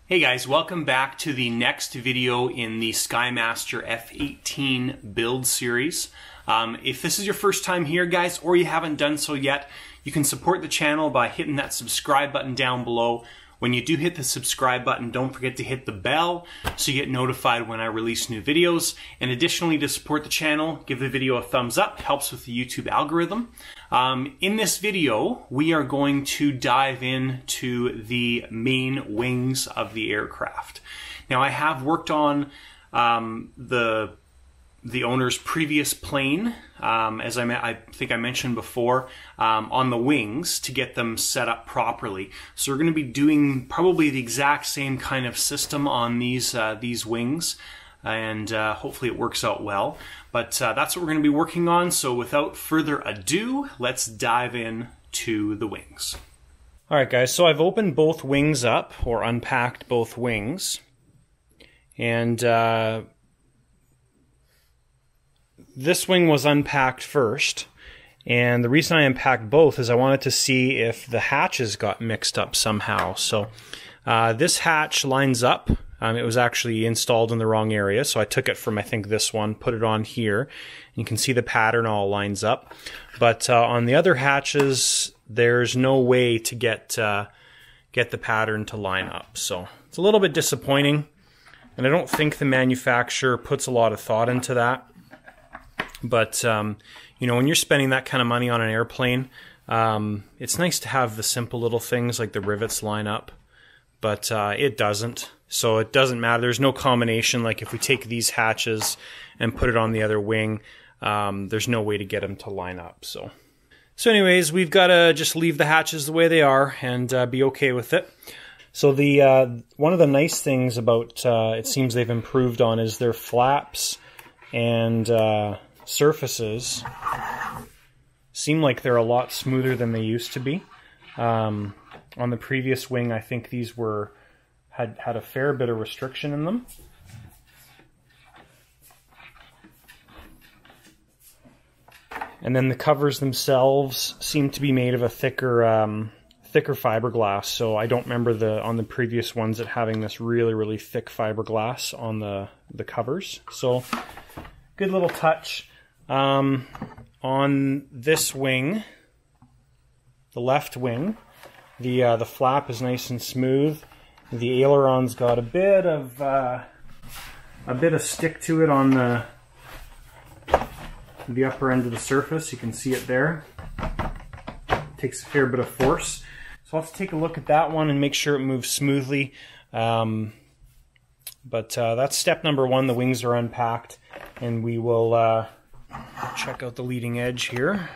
Hey guys, welcome back to the next video in the Skymaster F-18 build series. If this is your first time here, guys, or you haven't done so yet, you can support the channel by hitting that subscribe button down below. When you do hit the subscribe button, don't forget to hit the bell so you get notified when I release new videos. And additionally, to support the channel, give the video a thumbs up. It helps with the YouTube algorithm. In this video, we are going to dive into the main wings of the aircraft. Now, I have worked on the owner's previous plane, as I think I mentioned before, on the wings to get them set up properly. So we're going to be doing probably the exact same kind of system on these wings, and hopefully it works out well. But that's what we're going to be working on. So without further ado, let's dive in to the wings. All right, guys. So I've opened both wings up, or unpacked both wings, and this wing was unpacked first, and the reason I unpacked both is I wanted to see if the hatches got mixed up somehow. So this hatch lines up. It was actually installed in the wrong area, so I took it from, I think, this one, put it on here, and you can see the pattern all lines up. But on the other hatches, there's no way to get the pattern to line up. So it's a little bit disappointing, and I don't think the manufacturer puts a lot of thought into that. But, you know, when you're spending that kind of money on an airplane, it's nice to have the simple little things like the rivets line up, but it doesn't. So it doesn't matter. There's no combination. Like if we take these hatches and put it on the other wing, there's no way to get them to line up. So anyways, we've got to just leave the hatches the way they are and be okay with it. So the one of the nice things about it seems they've improved on is their flaps and surfaces seem like they're a lot smoother than they used to be. On the previous wing, I think these had a fair bit of restriction in them. And then the covers themselves seem to be made of a thicker fiberglass. So I don't remember on the previous ones it having this really thick fiberglass on the covers. So good little touch. On this wing, the left wing, the flap is nice and smooth. The aileron's got a bit of stick to it on the upper end of the surface. You can see it there. Takes a fair bit of force. So I'll have to take a look at that one and make sure it moves smoothly. But that's step number one. The wings are unpacked, and we will check out the leading edge here.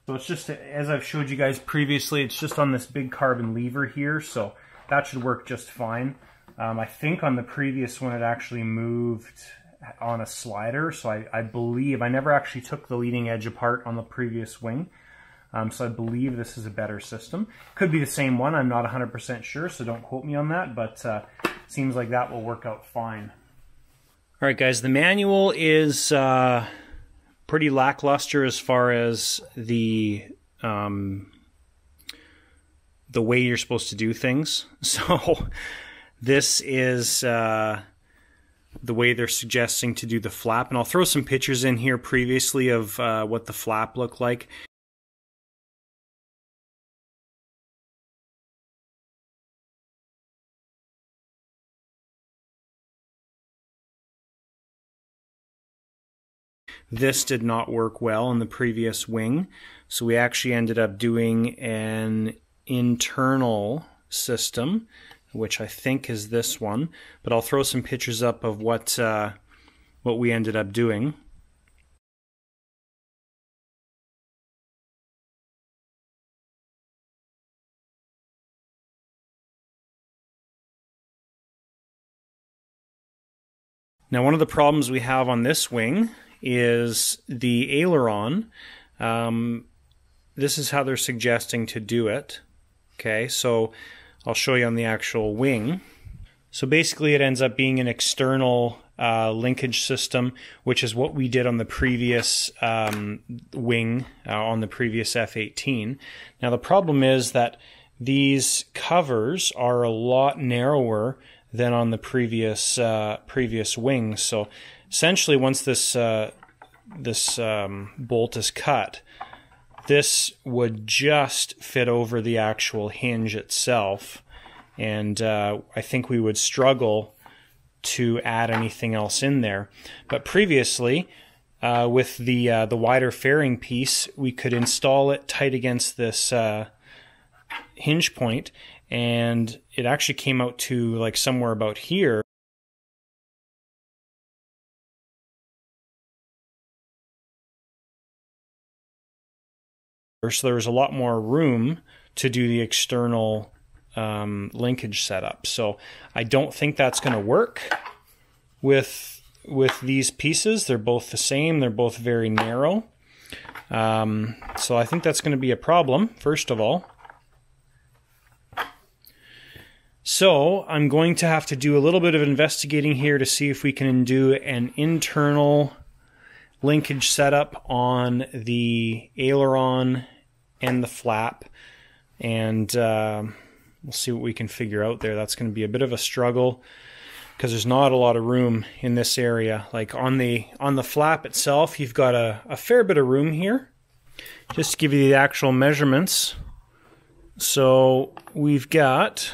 So it's just, as I've showed you guys previously, it's just on this big carbon lever here, so that should work just fine. I think on the previous one it actually moved on a slider, so I believe, I never actually took the leading edge apart on the previous wing, so I believe this is a better system. Could be the same one, I'm not 100% sure, so don't quote me on that, but seems like that will work out fine. Alright guys, the manual is pretty lackluster as far as the way you're supposed to do things. So this is the way they're suggesting to do the flap. And I'll throw some pictures in here previously of what the flap looked like. This did not work well on the previous wing, so we actually ended up doing an internal system, which I think is this one, but I'll throw some pictures up of what we ended up doing. Now, one of the problems we have on this wing is the aileron. This is how they're suggesting to do it. Okay, so I'll show you on the actual wing. So basically it ends up being an external linkage system, which is what we did on the previous wing, on the previous F-18. Now the problem is that these covers are a lot narrower than on the previous wings. So essentially, once this bolt is cut, this would just fit over the actual hinge itself, and I think we would struggle to add anything else in there. But previously, with the wider fairing piece, we could install it tight against this hinge point, and it actually came out to like somewhere about here. So there was a lot more room to do the external linkage setup. So I don't think that's going to work with these pieces. They're both the same. They're both very narrow. So I think that's going to be a problem, first of all. So I'm going to have to do a little bit of investigating here to see if we can do an internal linkage setup on the aileron and the flap, and we'll see what we can figure out there. That's going to be a bit of a struggle because there's not a lot of room in this area. Like on the flap itself, you've got a fair bit of room here. Just to give you the actual measurements, so we've got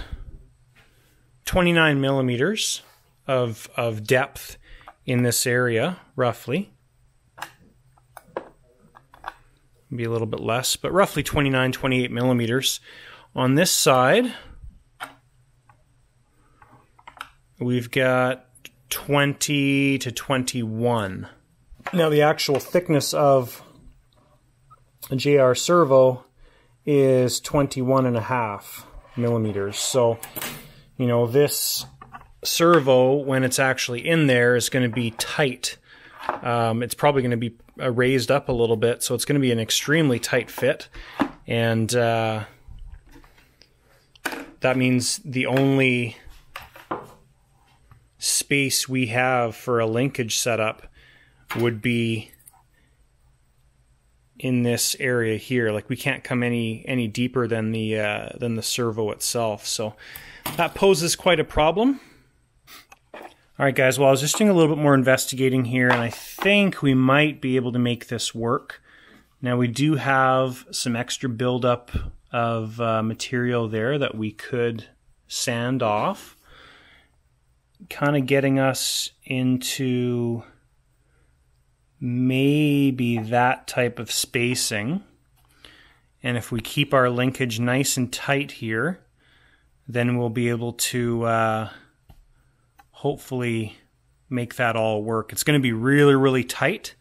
29 millimeters of depth in this area, roughly. Maybe a little bit less, but roughly 29, 28 millimeters. On this side, we've got 20 to 21. Now the actual thickness of a JR servo is 21.5 millimeters. So, you know, this servo, when it's actually in there, is going to be tight. It's probably going to be raised up a little bit, so it's going to be an extremely tight fit. And that means the only space we have for a linkage setup would be in this area here. Like, we can't come any deeper than the servo itself, so that poses quite a problem. Alright guys, well I was just doing a little bit more investigating here, and I think we might be able to make this work. Now we do have some extra buildup of material there that we could sand off, kind of getting us into maybe that type of spacing. And if we keep our linkage nice and tight here, then we'll be able to hopefully make that all work. It's going to be really, really tight,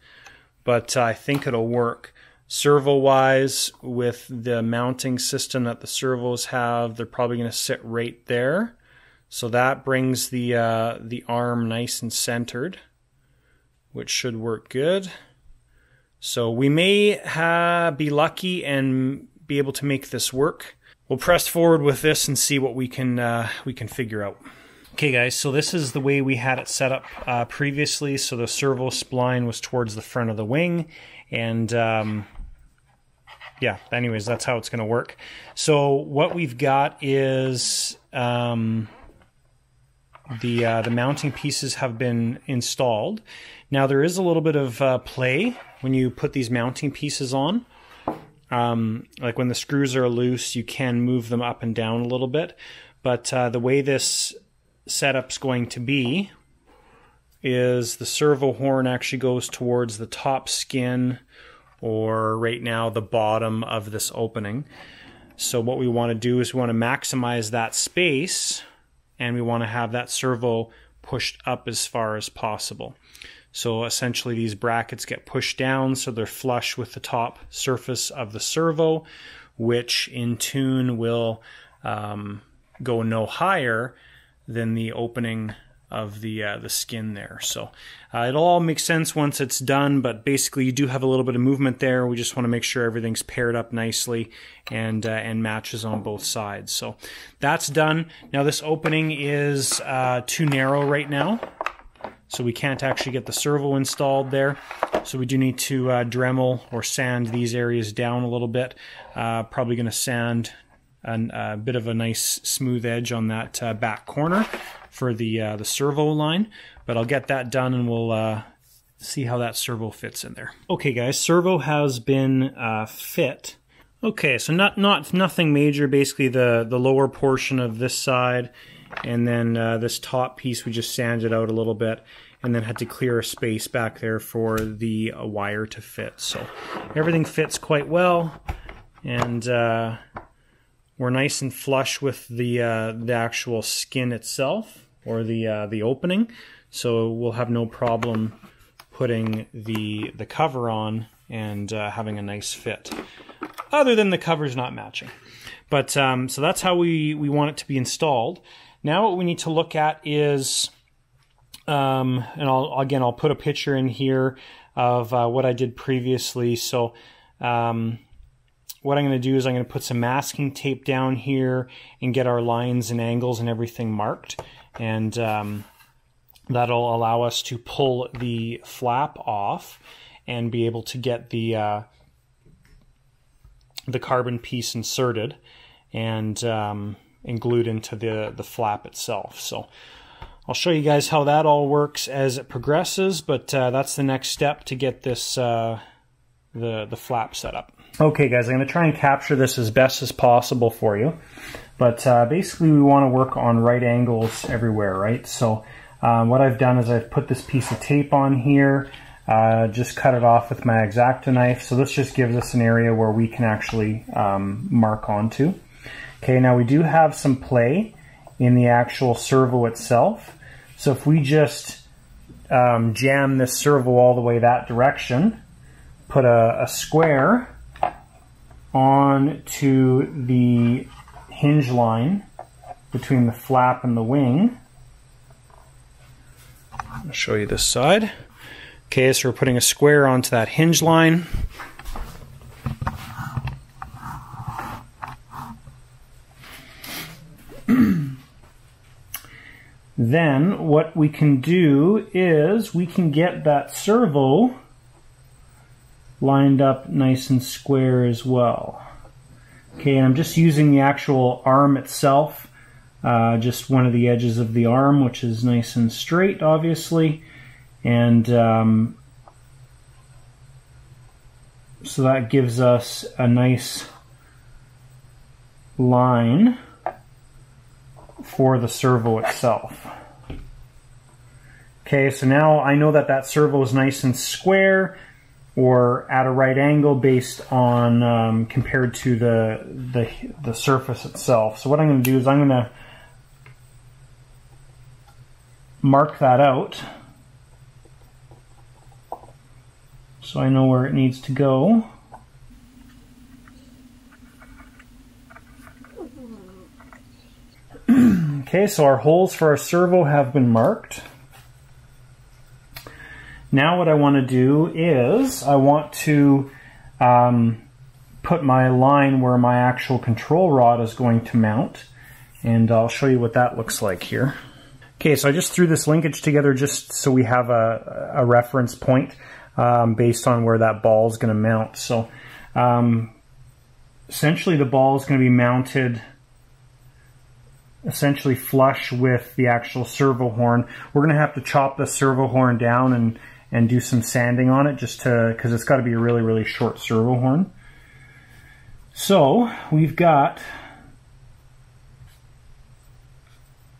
but I think it'll work. Servo-wise, with the mounting system that the servos have, they're probably going to sit right there. So that brings the arm nice and centered, which should work good. So we may be lucky and be able to make this work. We'll press forward with this and see what we can figure out. Okay guys, so this is the way we had it set up previously. So the servo spline was towards the front of the wing, and yeah, anyways, that's how it's going to work. So what we've got is the mounting pieces have been installed. Now there is a little bit of play when you put these mounting pieces on. Like when the screws are loose, you can move them up and down a little bit, but the way this setup's going to be is the servo horn actually goes towards the top skin, or right now the bottom of this opening. So what we want to do is we want to maximize that space, and we want to have that servo pushed up as far as possible. So essentially these brackets get pushed down so they're flush with the top surface of the servo, which in tune will go no higher than the opening of the skin there. So it'll all make sense once it's done, but basically you do have a little bit of movement there. We just want to make sure everything's paired up nicely and matches on both sides. So that's done. Now this opening is too narrow right now, so we can't actually get the servo installed there. So we do need to Dremel or sand these areas down a little bit. Probably going to sand a bit of a nice smooth edge on that back corner for the servo line. But I'll get that done and we'll see how that servo fits in there. Okay guys, servo has been fit. Okay, so nothing major, basically the lower portion of this side, and then this top piece we just sanded out a little bit, and then had to clear a space back there for the wire to fit. So everything fits quite well, and we're nice and flush with the actual skin itself, or the opening, so we'll have no problem putting the cover on and having a nice fit, other than the cover's not matching. But so that's how we want it to be installed. Now what we need to look at is, and I'll put a picture in here of what I did previously. So what I'm going to do is I'm going to put some masking tape down here and get our lines and angles and everything marked, and that'll allow us to pull the flap off and be able to get the carbon piece inserted and glued into the flap itself. So I'll show you guys how that all works as it progresses, but that's the next step to get this the flap set up. Okay guys, I'm going to try and capture this as best as possible for you, but basically we want to work on right angles everywhere, right? So what I've done is I've put this piece of tape on here, just cut it off with my X-Acto knife, so this just gives us an area where we can actually mark onto. Okay, now we do have some play in the actual servo itself, so if we just jam this servo all the way that direction, put a square onto the hinge line between the flap and the wing. I'll show you this side. Okay, so we're putting a square onto that hinge line. Then what we can do is we can get that servo lined up nice and square as well. Okay, and I'm just using the actual arm itself, just one of the edges of the arm, which is nice and straight, obviously, and so that gives us a nice line for the servo itself. Okay, so now I know that that servo is nice and square, or at a right angle based on compared to the surface itself. So what I'm going to do is I'm going to mark that out so I know where it needs to go. Okay, so our holes for our servo have been marked. Now what I want to do is I want to put my line where my actual control rod is going to mount, and I'll show you what that looks like here. Okay, so I just threw this linkage together just so we have a reference point based on where that ball is going to mount. So essentially the ball is going to be mounted essentially flush with the actual servo horn. We're going to have to chop the servo horn down and do some sanding on it, just to, because it's got to be a really, really short servo horn. So we've got,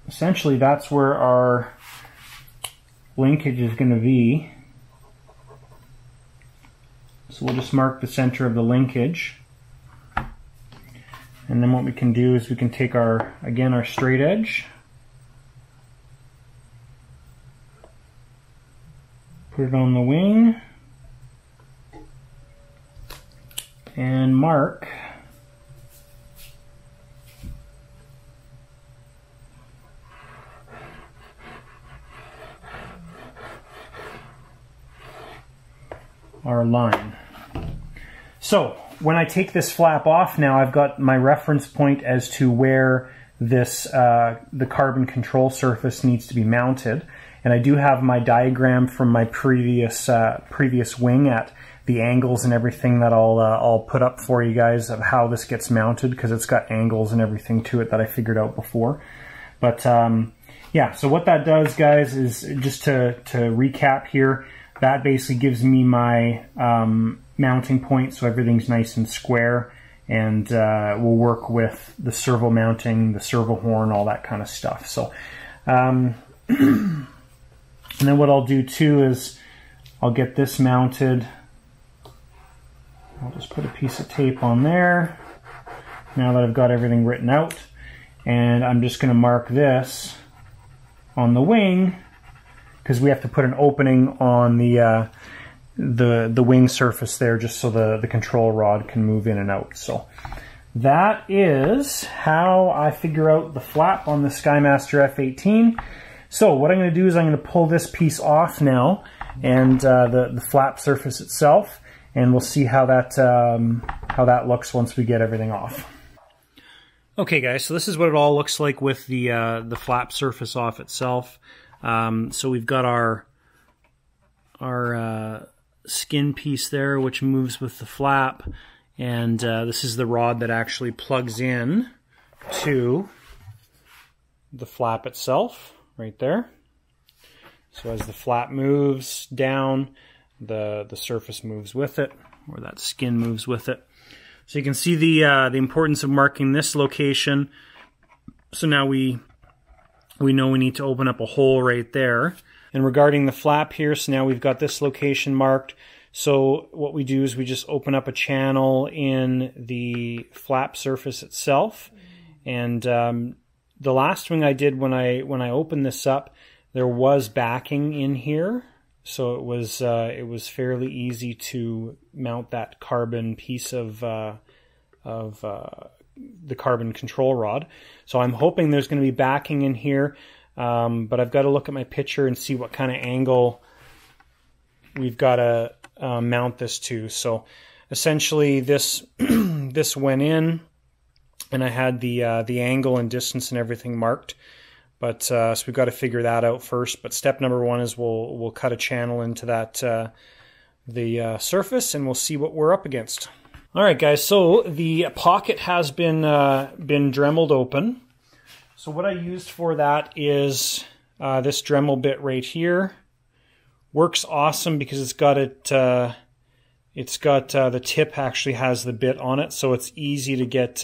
essentially that's where our linkage is going to be. So we'll just mark the center of the linkage. And then what we can do is we can take our, again, our straight edge, put it on the wing, and mark our line. So when I take this flap off now, I've got my reference point as to where this the carbon control surface needs to be mounted, and I do have my diagram from my previous wing at the angles and everything that I'll put up for you guys of how this gets mounted, because it's got angles and everything to it that I figured out before. But yeah, so what that does, guys, is just to recap here, that basically gives me my mounting point, so everything's nice and square, and we'll work with the servo mounting, the servo horn, all that kind of stuff. So and then what I'll do too is I'll get this mounted. I'll just put a piece of tape on there now that I've got everything written out, and I'm just going to mark this on the wing, because we have to put an opening on the wing surface there, just so the control rod can move in and out. So that is how I figure out the flap on the Skymaster F-18. So what I'm going to do is I'm going to pull this piece off now, and the flap surface itself, and we'll see how that looks once we get everything off. Okay, guys, so this is what it all looks like with the flap surface off itself. So we've got our skin piece there, which moves with the flap, and this is the rod that actually plugs in to the flap itself, right there. So as the flap moves down, the surface moves with it, or that skin moves with it. So you can see the importance of marking this location. So now we know we need to open up a hole right there. And regarding the flap here, so now we've got this location marked. So what we do is we just open up a channel in the flap surface itself. And the last wing I did when I opened this up, there was backing in here. So it was fairly easy to mount that carbon piece of the carbon control rod. So I'm hoping there's going to be backing in here, but I've got to look at my picture and see what kind of angle we've got to mount this to. So essentially this this went in, and I had the angle and distance and everything marked. But so we've got to figure that out first. But step number one is we'll cut a channel into that the surface, and we'll see what we're up against. All right, guys. So the pocket has been Dremeled open. So what I used for that is this Dremel bit right here. Works awesome because it's got the tip actually has the bit on it, so it's easy to get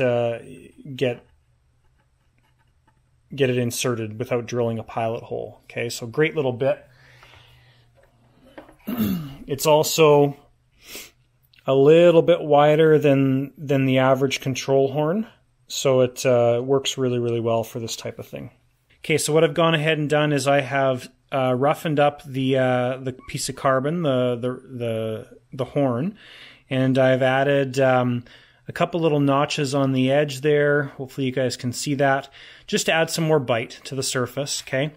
it inserted without drilling a pilot hole. Okay, so great little bit. It's also a little bit wider than the average control horn, so it works really, really well for this type of thing. Okay, so what I've gone ahead and done is I have roughened up the piece of carbon, the horn, and I've added a couple little notches on the edge there. Hopefully you guys can see that, just to add some more bite to the surface. Okay,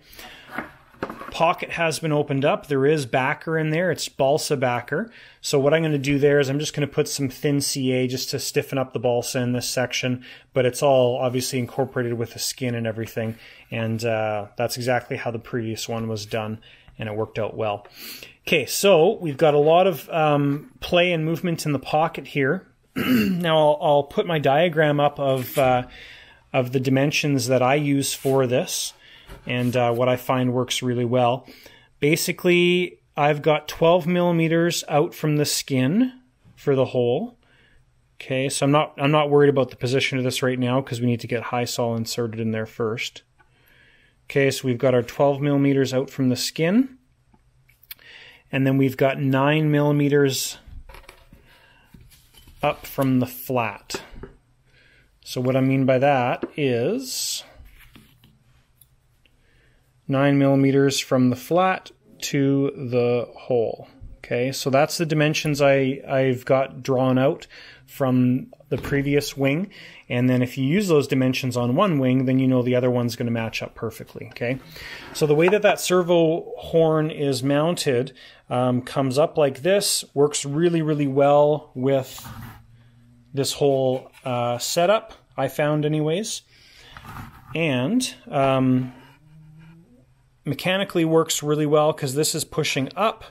pocket has been opened up. There is backer in there. It's balsa backer. So what I'm going to do there is I'm just going to put some thin CA just to stiffen up the balsa in this section, but it's all obviously incorporated with the skin and everything, and that's exactly how the previous one was done, and it worked out well. Okay, so we've got a lot of play and movement in the pocket here. Now I'll put my diagram up of the dimensions that I use for this, and what I find works really well. Basically, I've got 12 millimeters out from the skin for the hole. Okay, so I'm not worried about the position of this right now because we need to get high sol inserted in there first. Okay, so we've got our 12 millimeters out from the skin, and then we've got 9 millimeters up from the flat. So what I mean by that is 9 millimeters from the flat to the hole. Okay, so that's the dimensions I've got drawn out from the previous wing, and then if you use those dimensions on one wing, then you know the other one's going to match up perfectly. Okay, so the way that servo horn is mounted comes up like this, works really, really well with this whole setup, I found anyways, and mechanically works really well because this is pushing up.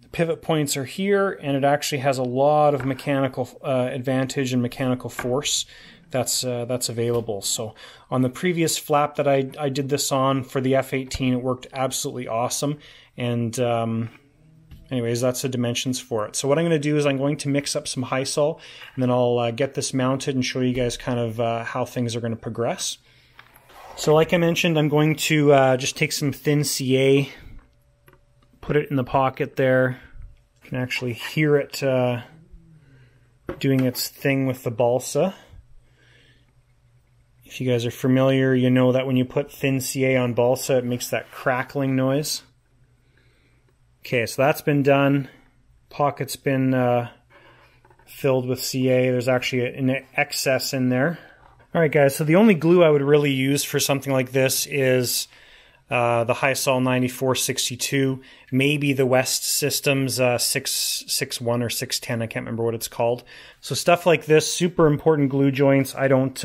The pivot points are here, and it actually has a lot of mechanical advantage and mechanical force that's available. So on the previous flap that I did this on for the F-18, it worked absolutely awesome. And anyways, that's the dimensions for it. So what I'm going to do is I'm going to mix up some high sol, and then I'll get this mounted and show you guys kind of how things are going to progress. So like I mentioned, I'm going to just take some thin CA, put it in the pocket there. You can actually hear it doing its thing with the balsa. If you guys are familiar, you know that when you put thin CA on balsa, it makes that crackling noise. Okay, so that's been done. Pocket's been filled with CA. There's actually an excess in there. Alright guys, so the only glue I would really use for something like this is the Hysol 9462, maybe the West Systems 661 or 610, I can't remember what it's called. So stuff like this, super important glue joints. I don't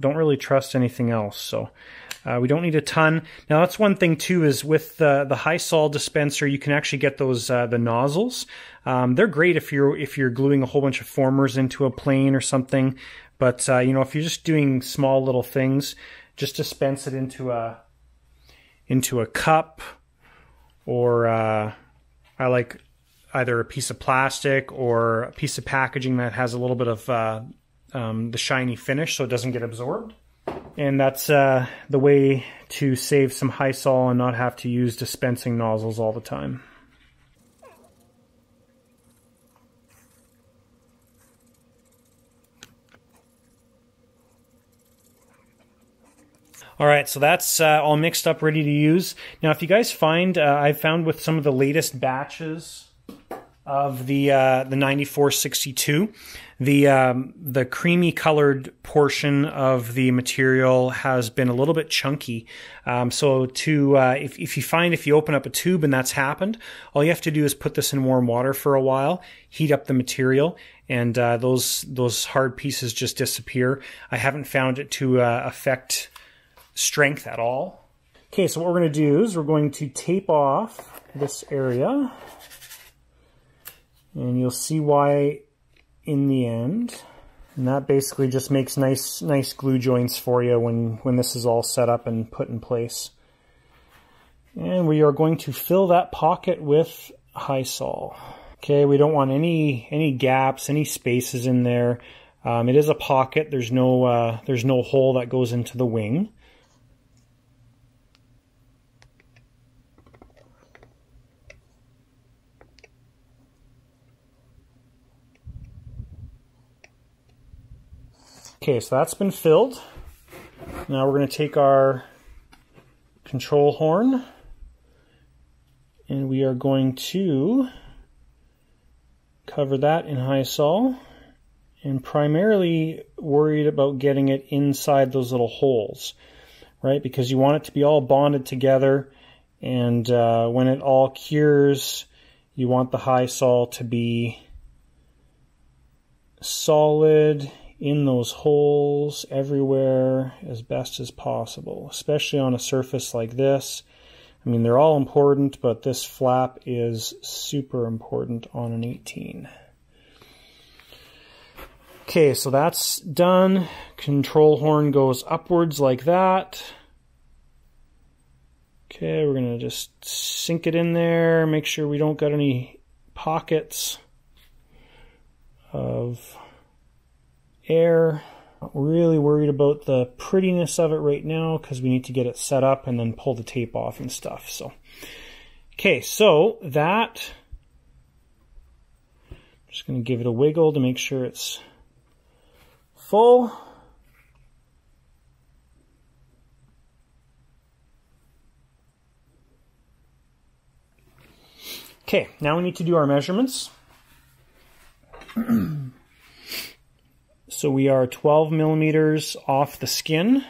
really trust anything else, so we don't need a ton. Now that's one thing too, is with the Hysol dispenser, you can actually get those the nozzles. They're great if you're gluing a whole bunch of formers into a plane or something. But you know, if you're just doing small little things, just dispense it into a cup, or I like either a piece of plastic or a piece of packaging that has a little bit of the shiny finish, so it doesn't get absorbed. And that's the way to save some Hysol and not have to use dispensing nozzles all the time. Alright, so that's all mixed up, ready to use. Now if you guys find, I've found with some of the latest batches of the 9462, the creamy colored portion of the material has been a little bit chunky. So if you open up a tube and that's happened, all you have to do is put this in warm water for a while, heat up the material, and those hard pieces just disappear. I haven't found it to affect strength at all. Okay, so what we're going to do is we're going to tape off this area, and you'll see why in the end. And that basically just makes nice glue joints for you when this is all set up and put in place. And we are going to fill that pocket with Hysol. Okay, we don't want any gaps, any spaces in there. It is a pocket. There's no hole that goes into the wing. Okay, so that's been filled. Now we're going to take our control horn and we are going to cover that in Hysol, and primarily worried about getting it inside those little holes, right? Because you want it to be all bonded together, and when it all cures, you want the Hysol to be solid in those holes everywhere as best as possible, especially on a surface like this. I mean, they're all important, but this flap is super important on an 18. Okay, so that's done. Control horn goes upwards like that. Okay, we're gonna just sink it in there, make sure we don't got any pockets of air. Not really worried about the prettiness of it right now because we need to get it set up and then pull the tape off and stuff. So, okay, so that, just going to give it a wiggle to make sure it's full. Okay, now we need to do our measurements. So we are 12 millimeters off the skin.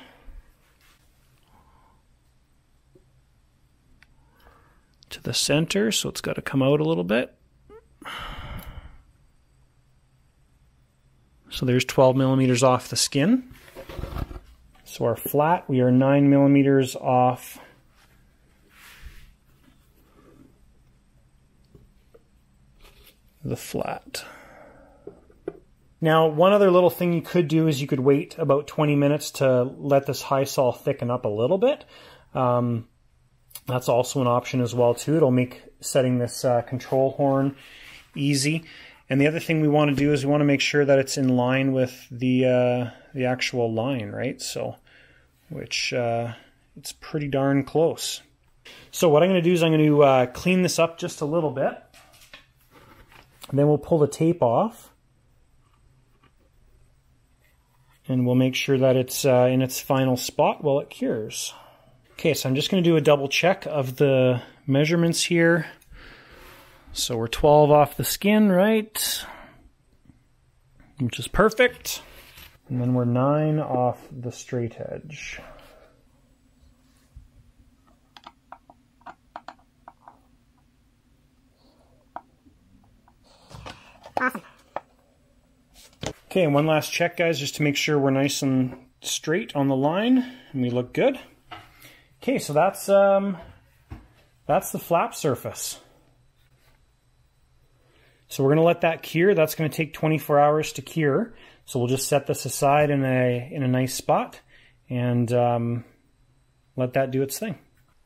To the center, so it's got to come out a little bit. So there's 12 millimeters off the skin. So our flat, we are 9 millimeters off . the flat. Now, one other little thing you could do is you could wait about 20 minutes to let this high sol thicken up a little bit. That's also an option as well too. It'll make setting this control horn easy. And the other thing we want to do is we want to make sure that it's in line with the actual line, right? So, which it's pretty darn close. So what I'm going to do is I'm going to clean this up just a little bit. And then we'll pull the tape off. And we'll make sure that it's in its final spot while it cures. Okay, so I'm just going to do a double check of the measurements here. So we're 12 off the skin, right? Which is perfect. And then we're 9 off the straight edge. Awesome. Okay, and one last check, guys, just to make sure we're nice and straight on the line and we look good. Okay, so that's the flap surface. So we're going to let that cure. That's going to take 24 hours to cure. So we'll just set this aside in a nice spot and let that do its thing.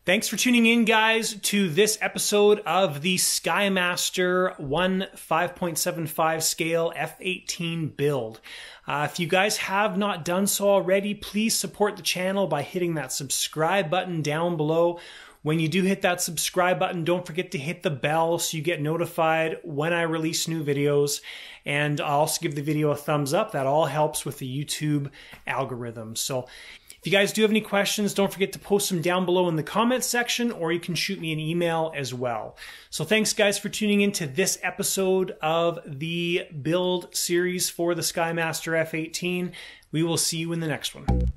Thanks for tuning in, guys, to this episode of the Skymaster 5.75 scale F-18 build. If you guys have not done so already, please support the channel by hitting that subscribe button down below. When you do hit that subscribe button, don't forget to hit the bell so you get notified when I release new videos. And I'll also give the video a thumbs up. That all helps with the YouTube algorithm. So if you guys do have any questions, don't forget to post them down below in the comments section, or you can shoot me an email as well. So thanks, guys, for tuning in to this episode of the build series for the Skymaster F-18. We will see you in the next one.